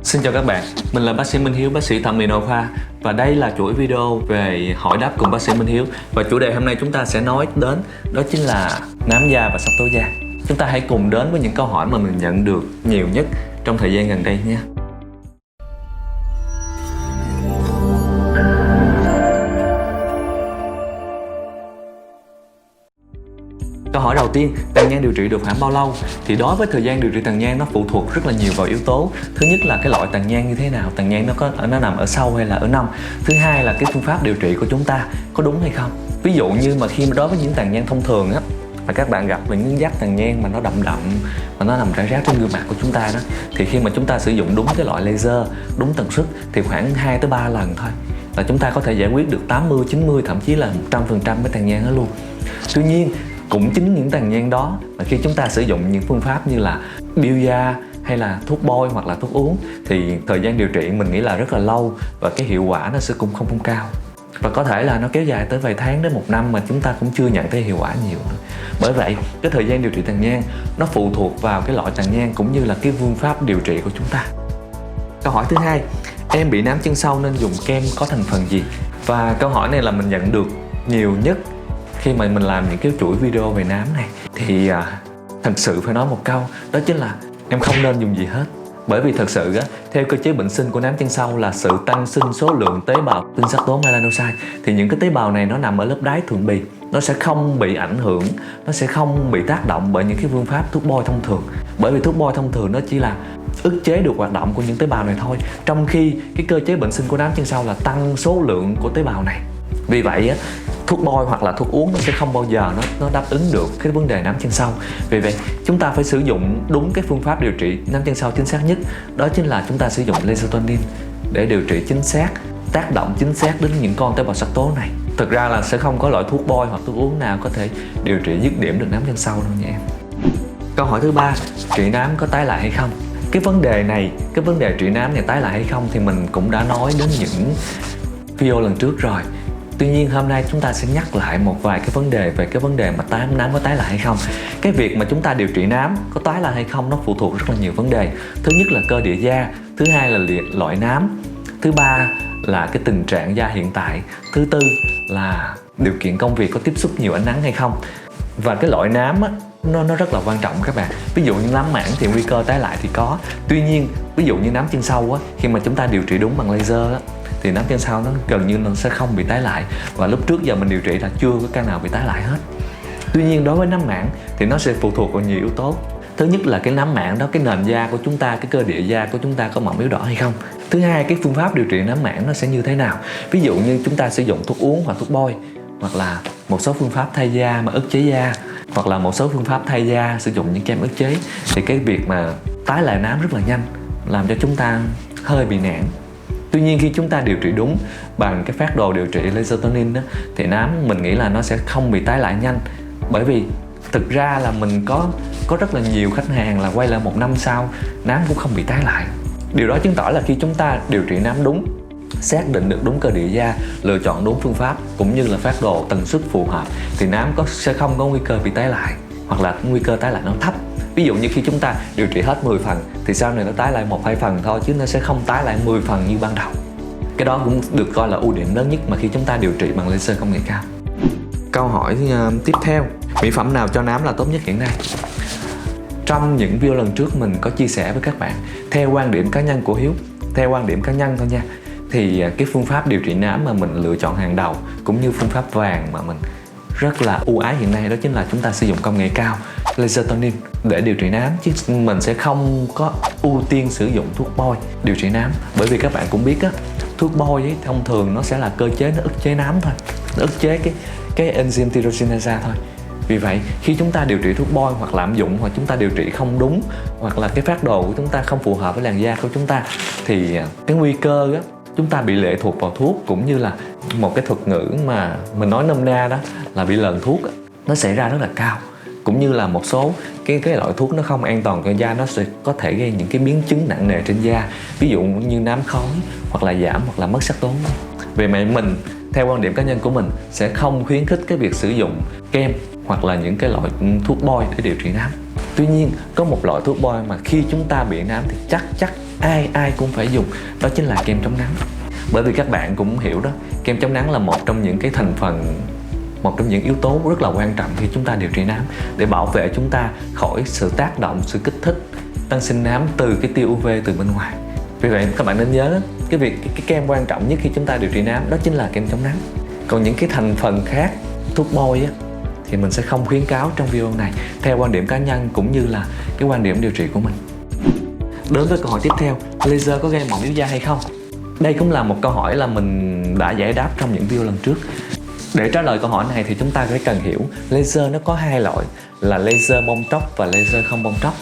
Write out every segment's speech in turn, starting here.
Xin chào các bạn, mình là bác sĩ Minh Hiếu, bác sĩ thẩm mỹ nội khoa. Và đây là chuỗi video về hỏi đáp cùng bác sĩ Minh Hiếu. Và chủ đề hôm nay chúng ta sẽ nói đến đó chính là nám da và sắc tố da. Chúng ta hãy cùng đến với những câu hỏi mà mình nhận được nhiều nhất trong thời gian gần đây nha. Câu hỏi đầu tiên, tàn nhang điều trị được khoảng bao lâu? Thì đối với thời gian điều trị tàn nhang nó phụ thuộc rất là nhiều vào yếu tố. Thứ nhất là cái loại tàn nhang như thế nào, tàn nhang nó nằm ở sau hay là ở nông. Thứ hai là cái phương pháp điều trị của chúng ta có đúng hay không. Ví dụ như mà khi đối với những tàn nhang thông thường á, mà các bạn gặp những giáp tàn nhang mà nó đậm đậm mà nó nằm rải rác trên gương mặt của chúng ta đó, thì khi mà chúng ta sử dụng đúng cái loại laser, đúng tần suất thì khoảng 2 tới 3 lần thôi là chúng ta có thể giải quyết được 80, 90, thậm chí là 100% cái tàn nhang đó luôn. Tuy nhiên cũng chính những tàn nhang đó mà khi chúng ta sử dụng những phương pháp như là biêu da hay là thuốc bôi hoặc là thuốc uống thì thời gian điều trị mình nghĩ là rất là lâu và cái hiệu quả nó sẽ cũng không cao. Và có thể là nó kéo dài tới vài tháng đến 1 năm mà chúng ta cũng chưa nhận thấy hiệu quả nhiều nữa. Bởi vậy cái thời gian điều trị tàn nhang nó phụ thuộc vào cái loại tàn nhang cũng như là cái phương pháp điều trị của chúng ta. Câu hỏi thứ hai, em bị nám chân sau nên dùng kem có thành phần gì? Và câu hỏi này là mình nhận được nhiều nhất khi mà mình làm những cái chuỗi video về nám này. Thì thật sự phải nói một câu, đó chính là em không nên dùng gì hết. Bởi vì thật sự á, theo cơ chế bệnh sinh của nám chân sau là sự tăng sinh số lượng tế bào tinh sắc tố melanocyte. Thì những cái tế bào này nó nằm ở lớp đáy thượng bì, nó sẽ không bị ảnh hưởng, nó sẽ không bị tác động bởi những cái phương pháp thuốc bôi thông thường. Bởi vì thuốc bôi thông thường nó chỉ là ức chế được hoạt động của những tế bào này thôi, trong khi cái cơ chế bệnh sinh của nám chân sau là tăng số lượng của tế bào này. Vì vậy á, thuốc bôi hoặc là thuốc uống nó sẽ không bao giờ nó đáp ứng được cái vấn đề nám chân sau. Vì vậy chúng ta phải sử dụng đúng cái phương pháp điều trị nám chân sau chính xác nhất, đó chính là chúng ta sử dụng laser toning để điều trị chính xác, tác động chính xác đến những con tế bào sắc tố này. Thực ra là sẽ không có loại thuốc bôi hoặc thuốc uống nào có thể điều trị dứt điểm được nám chân sau đâu nha em. Câu hỏi thứ ba, trị nám có tái lại hay không? Cái vấn đề này, cái vấn đề trị nám này tái lại hay không thì mình cũng đã nói đến những video lần trước rồi. Tuy nhiên hôm nay chúng ta sẽ nhắc lại một vài cái vấn đề về cái vấn đề mà nám có tái lại hay không. Cái việc mà chúng ta điều trị nám có tái lại hay không nó phụ thuộc rất là nhiều vấn đề. Thứ nhất là cơ địa da, thứ hai là loại nám, thứ ba là cái tình trạng da hiện tại, thứ tư là điều kiện công việc có tiếp xúc nhiều ánh nắng hay không. Và cái loại nám á, nó rất là quan trọng các bạn. Ví dụ như nám mảng thì nguy cơ tái lại thì có. Tuy nhiên ví dụ như nám chân sau á, khi mà chúng ta điều trị đúng bằng laser á, thì nám chân sau nó gần như nó sẽ không bị tái lại. Và lúc trước giờ mình điều trị là chưa có ca nào bị tái lại hết. Tuy nhiên đối với nám mảng thì nó sẽ phụ thuộc vào nhiều yếu tố. Thứ nhất là cái nám mảng đó, cái nền da của chúng ta, cái cơ địa da của chúng ta có mỏng yếu đỏ hay không. Thứ hai, cái phương pháp điều trị nám mảng nó sẽ như thế nào. Ví dụ như chúng ta sử dụng thuốc uống hoặc thuốc bôi, hoặc là một số phương pháp thay da mà ức chế da, hoặc là một số phương pháp thay da sử dụng những kem ức chế, thì cái việc mà tái lại nám rất là nhanh, làm cho chúng ta hơi bị nản. Tuy nhiên khi chúng ta điều trị đúng bằng cái phác đồ điều trị laser toning đó, thì nám mình nghĩ là nó sẽ không bị tái lại nhanh. Bởi vì thực ra là mình có rất là nhiều khách hàng là quay lại 1 năm sau nám cũng không bị tái lại. Điều đó chứng tỏ là khi chúng ta điều trị nám đúng, xác định được đúng cơ địa da, lựa chọn đúng phương pháp cũng như là phác đồ tần suất phù hợp thì nám sẽ không có nguy cơ bị tái lại, hoặc là nguy cơ tái lại nó thấp. Ví dụ như khi chúng ta điều trị hết 10 phần thì sau này nó tái lại 1-2 phần thôi, chứ nó sẽ không tái lại 10 phần như ban đầu. Cái đó cũng được coi là ưu điểm lớn nhất mà khi chúng ta điều trị bằng laser công nghệ cao. Câu hỏi tiếp theo, mỹ phẩm nào cho nám là tốt nhất hiện nay? Trong những video lần trước mình có chia sẻ với các bạn, theo quan điểm cá nhân của Hiếu, theo quan điểm cá nhân thôi nha, thì cái phương pháp điều trị nám mà mình lựa chọn hàng đầu cũng như phương pháp vàng mà mình rất là ưu ái hiện nay, đó chính là chúng ta sử dụng công nghệ cao laser toning để điều trị nám, chứ mình sẽ không có ưu tiên sử dụng thuốc bôi điều trị nám. Bởi vì các bạn cũng biết á, thuốc bôi ấy, thông thường nó sẽ là cơ chế nó ức chế nám thôi, nó ức chế cái enzyme tyrosinase thôi. Vì vậy khi chúng ta điều trị thuốc bôi hoặc lạm dụng, hoặc chúng ta điều trị không đúng, hoặc là cái phác đồ của chúng ta không phù hợp với làn da của chúng ta, thì cái nguy cơ á, chúng ta bị lệ thuộc vào thuốc, cũng như là một cái thuật ngữ mà mình nói nôm na đó là bị lờn thuốc, nó xảy ra rất là cao. Cũng như là một số cái loại thuốc nó không an toàn cho da, nó sẽ có thể gây những cái biến chứng nặng nề trên da, ví dụ như nám khói, hoặc là giảm, hoặc là mất sắc tố. Vì vậy mình theo quan điểm cá nhân của mình sẽ không khuyến khích cái việc sử dụng kem hoặc là những cái loại thuốc bôi để điều trị nám. Tuy nhiên có một loại thuốc bôi mà khi chúng ta bị nám thì chắc ai cũng phải dùng, đó chính là kem chống nắng. Bởi vì các bạn cũng hiểu đó, kem chống nắng là một trong những cái thành phần, một trong những yếu tố rất là quan trọng khi chúng ta điều trị nám, để bảo vệ chúng ta khỏi sự tác động, sự kích thích tăng sinh nám từ cái tia UV từ bên ngoài. Vì vậy các bạn nên nhớ cái kem quan trọng nhất khi chúng ta điều trị nám đó chính là kem chống nắng. Còn những cái thành phần khác, thuốc bôi á, thì mình sẽ không khuyến cáo trong video này theo quan điểm cá nhân cũng như là cái quan điểm điều trị của mình. Đến với câu hỏi tiếp theo, laser có gây mỏng yếu da hay không? Đây cũng là một câu hỏi là mình đã giải đáp trong những video lần trước. Để trả lời câu hỏi này thì chúng ta phải cần hiểu laser nó có hai loại là laser bong tróc và laser không bong tróc.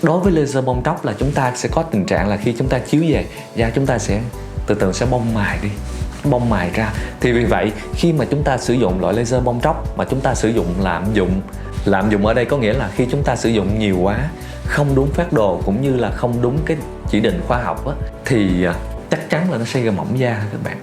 Đối với laser bong tróc là chúng ta sẽ có tình trạng là khi chúng ta chiếu về, da chúng ta sẽ từ từ sẽ bong mài đi, bong mài ra. Thì vì vậy khi mà chúng ta sử dụng loại laser bong tróc mà chúng ta sử dụng lạm dụng ở đây có nghĩa là khi chúng ta sử dụng nhiều quá, không đúng phác đồ cũng như là không đúng cái chỉ định khoa học á, thì chắc chắn là nó sẽ gây mỏng da các bạn.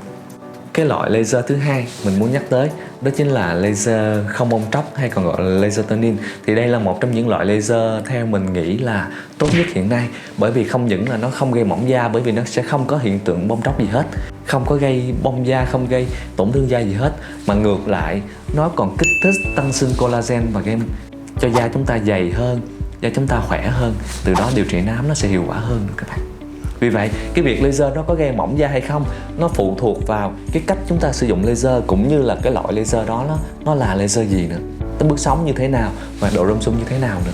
Cái loại laser thứ hai mình muốn nhắc tới đó chính là laser không bong tróc hay còn gọi là laser tanning. Thì đây là một trong những loại laser theo mình nghĩ là tốt nhất hiện nay, bởi vì không những là nó không gây mỏng da, bởi vì nó sẽ không có hiện tượng bong tróc gì hết, không có gây bong da, không gây tổn thương da gì hết, mà ngược lại nó còn kích thích tăng sinh collagen và gây cho da chúng ta dày hơn, da chúng ta khỏe hơn, từ đó điều trị nám nó sẽ hiệu quả hơn các bạn. Vì vậy cái việc laser nó có gây mỏng da hay không, nó phụ thuộc vào cái cách chúng ta sử dụng laser cũng như là cái loại laser đó nó là laser gì nữa, cái bước sóng như thế nào và độ rôm sung như thế nào nữa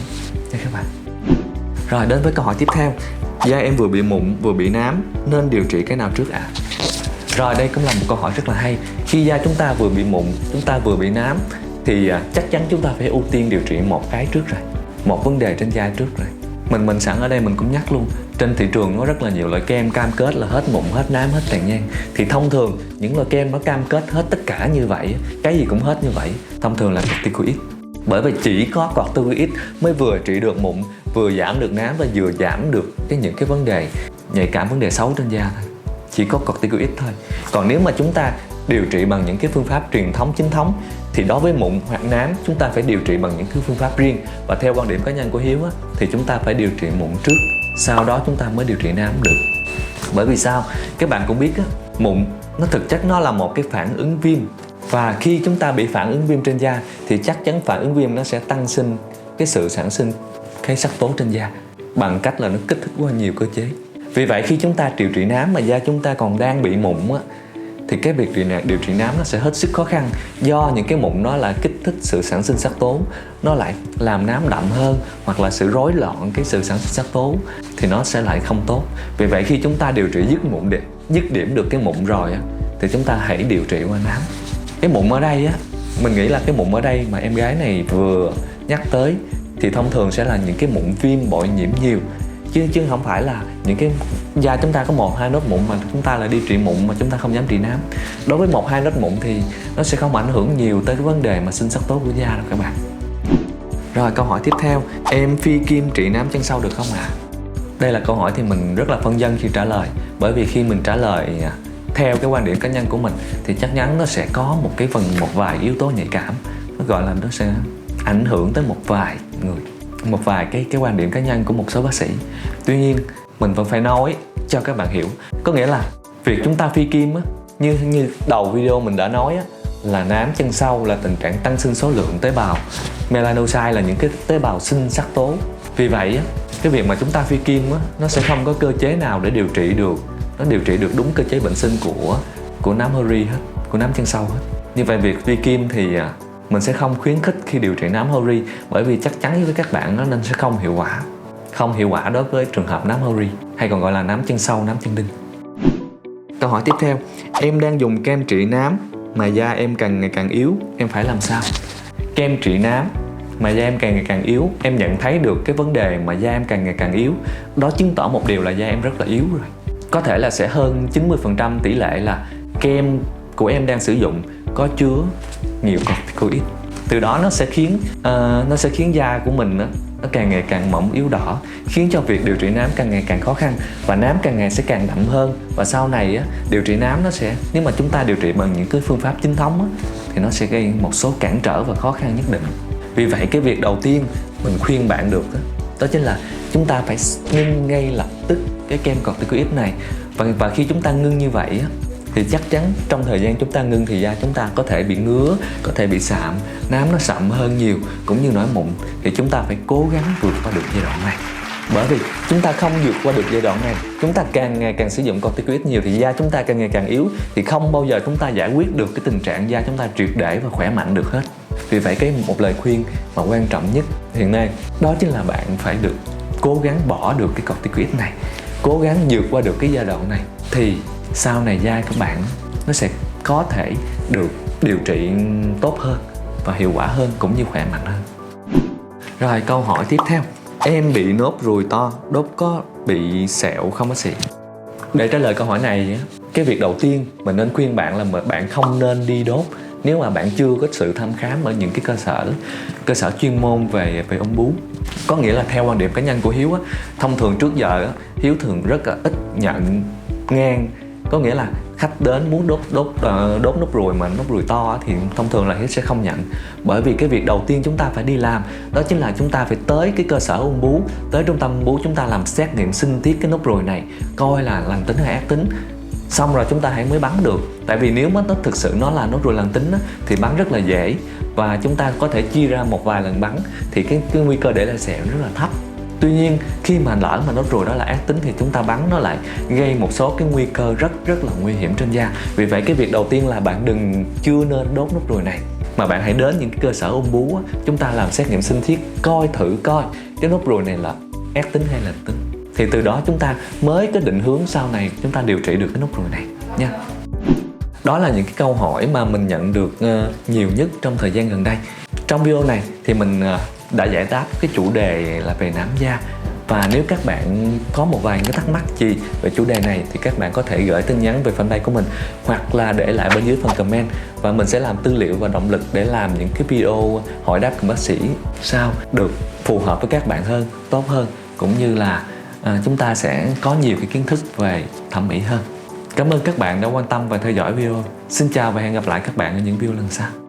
nha các bạn. Rồi đến với câu hỏi tiếp theo, da em vừa bị mụn vừa bị nám nên điều trị cái nào trước ạ? Rồi đây cũng là một câu hỏi rất là hay. Khi da chúng ta vừa bị mụn, chúng ta vừa bị nám thì chắc chắn chúng ta phải ưu tiên điều trị một cái trước rồi, một vấn đề trên da trước rồi. Mình sẵn ở đây mình cũng nhắc luôn, trên thị trường có rất là nhiều loại kem cam kết là hết mụn, hết nám, hết tàn nhang. Thì thông thường những loại kem nó cam kết hết tất cả như vậy, cái gì cũng hết như vậy, thông thường là corticoid. Bởi vì chỉ có corticoid mới vừa trị được mụn, vừa giảm được nám và vừa giảm được những cái vấn đề nhạy cảm, vấn đề xấu trên da thôi. Chỉ có corticoid thôi. Còn nếu mà chúng ta điều trị bằng những cái phương pháp truyền thống chính thống thì đối với mụn hoặc nám chúng ta phải điều trị bằng những cái phương pháp riêng. Và theo quan điểm cá nhân của Hiếu á, thì chúng ta phải điều trị mụn trước, sau đó chúng ta mới điều trị nám được. Bởi vì sao? Các bạn cũng biết á, mụn nó thực chất nó là một cái phản ứng viêm. Và khi chúng ta bị phản ứng viêm trên da thì chắc chắn phản ứng viêm nó sẽ tăng sinh cái sự sản sinh cái sắc tố trên da bằng cách là nó kích thích qua nhiều cơ chế. Vì vậy khi chúng ta điều trị nám mà da chúng ta còn đang bị mụn á, thì cái việc điều trị nám nó sẽ hết sức khó khăn, do những cái mụn nó là kích thích sự sản sinh sắc tố, nó lại làm nám đậm hơn, hoặc là sự rối loạn cái sự sản sinh sắc tố thì nó sẽ lại không tốt. Vì vậy khi chúng ta điều trị dứt điểm được cái mụn rồi á, thì chúng ta hãy điều trị qua nám. Cái mụn ở đây á, mình nghĩ là cái mụn ở đây mà em gái này vừa nhắc tới thì thông thường sẽ là những cái mụn viêm bội nhiễm nhiều, chứ không phải là những cái da chúng ta có 1-2 nốt mụn mà chúng ta lại đi trị mụn mà chúng ta không dám trị nám. Đối với 1-2 nốt mụn thì nó sẽ không ảnh hưởng nhiều tới cái vấn đề mà sinh sắc tố của da đâu các bạn. Rồi câu hỏi tiếp theo, em phi kim trị nám chân sau được không ạ? Đây là câu hỏi thì mình rất là phân vân khi trả lời, bởi vì khi mình trả lời theo cái quan điểm cá nhân của mình thì chắc chắn nó sẽ có một vài yếu tố nhạy cảm, nó gọi là nó sẽ ảnh hưởng tới một vài người, một vài cái quan điểm cá nhân của một số bác sĩ. Tuy nhiên mình vẫn phải nói cho các bạn hiểu, có nghĩa là việc chúng ta phi kim á, như đầu video mình đã nói á, là nám chân sau là tình trạng tăng sinh số lượng tế bào melanocyte, là những cái tế bào sinh sắc tố. Vì vậy á, cái việc mà chúng ta phi kim á, nó sẽ không có cơ chế nào để điều trị được đúng cơ chế bệnh sinh của nám hori hết, của nám chân sau hết. Như vậy việc phi kim thì mình sẽ không khuyến khích khi điều trị nám hori, bởi vì chắc chắn với các bạn nó nên sẽ không hiệu quả đối với trường hợp nám hori, hay còn gọi là nám chân sau, nám chân đinh. Câu hỏi tiếp theo, em đang dùng kem trị nám mà da em càng ngày càng yếu, em phải làm sao? Kem trị nám mà da em càng ngày càng yếu, em nhận thấy được cái vấn đề mà da em càng ngày càng yếu, đó chứng tỏ một điều là da em rất là yếu rồi. Có thể là sẽ hơn 90% tỷ lệ là kem của em đang sử dụng có chứa nhiều corticoid. Từ đó nó sẽ khiến da của mình nó càng ngày càng mỏng yếu đỏ, khiến cho việc điều trị nám càng ngày càng khó khăn và nám càng ngày sẽ càng đậm hơn. Và sau này điều trị nám nếu mà chúng ta điều trị bằng những cái phương pháp chính thống thì nó sẽ gây một số cản trở và khó khăn nhất định. Vì vậy cái việc đầu tiên mình khuyên bạn được đó chính là chúng ta phải ngưng ngay lập tức cái kem corticoid này. Và khi chúng ta ngưng như vậy á, thì chắc chắn trong thời gian chúng ta ngưng thì da chúng ta có thể bị ngứa, có thể bị sạm, nám nó sậm hơn nhiều, cũng như nổi mụn. Thì chúng ta phải cố gắng vượt qua được giai đoạn này. Bởi vì chúng ta không vượt qua được giai đoạn này, chúng ta càng ngày càng sử dụng corticoid nhiều thì da chúng ta càng ngày càng yếu, thì không bao giờ chúng ta giải quyết được cái tình trạng da chúng ta triệt để và khỏe mạnh được hết. Vì vậy một lời khuyên mà quan trọng nhất hiện nay đó chính là bạn phải được cố gắng bỏ được cái corticoid này, cố gắng vượt qua được cái giai đoạn này, thì sau này da các bạn nó sẽ có thể được điều trị tốt hơn và hiệu quả hơn, cũng như khỏe mạnh hơn. Rồi câu hỏi tiếp theo, em bị nốt ruồi to, đốt có bị sẹo không bác sĩ? Để trả lời câu hỏi này, cái việc đầu tiên mình nên khuyên bạn là bạn không nên đi đốt nếu mà bạn chưa có sự thăm khám ở những cái cơ sở chuyên môn về ung bướu. Có nghĩa là theo quan điểm cá nhân của Hiếu á, thông thường trước giờ á, Hiếu thường rất là ít nhận ngang. Có nghĩa là khách đến muốn đốt nốt ruồi mà nốt ruồi to thì thông thường là Hiếu sẽ không nhận. Bởi vì cái việc đầu tiên chúng ta phải đi làm đó chính là chúng ta phải tới cái cơ sở ung bướu, tới trung tâm ung bướu, chúng ta làm xét nghiệm sinh tiết cái nốt ruồi này, coi là lành tính hay ác tính. Xong rồi chúng ta hãy mới bắn được. Tại vì nếu mà nó thực sự nó là nốt ruồi lành tính á, thì bắn rất là dễ, và chúng ta có thể chia ra một vài lần bắn, thì cái nguy cơ để lại sẹo rất là thấp. Tuy nhiên khi mà lỡ mà nốt ruồi đó là ác tính thì chúng ta bắn nó lại gây một số cái nguy cơ rất là nguy hiểm trên da. Vì vậy cái việc đầu tiên là bạn chưa nên đốt nốt ruồi này, mà bạn hãy đến những cái cơ sở ung bướu á, chúng ta làm xét nghiệm sinh thiết, thử coi cái nốt ruồi này là ác tính hay là lành tính. Thì từ đó chúng ta mới có định hướng sau này chúng ta điều trị được cái nốt ruồi này nha. Đó là những cái câu hỏi mà mình nhận được nhiều nhất trong thời gian gần đây. Trong video này thì mình đã giải đáp cái chủ đề là về nám da. Và nếu các bạn có một vài cái thắc mắc gì về chủ đề này thì các bạn có thể gửi tin nhắn về fanpage của mình, hoặc là để lại bên dưới phần comment, và mình sẽ làm tư liệu và động lực để làm những cái video hỏi đáp cùng bác sĩ sao được phù hợp với các bạn hơn, tốt hơn, cũng như là chúng ta sẽ có nhiều cái kiến thức về thẩm mỹ hơn. Cảm ơn các bạn đã quan tâm và theo dõi video. Xin chào và hẹn gặp lại các bạn ở những video lần sau.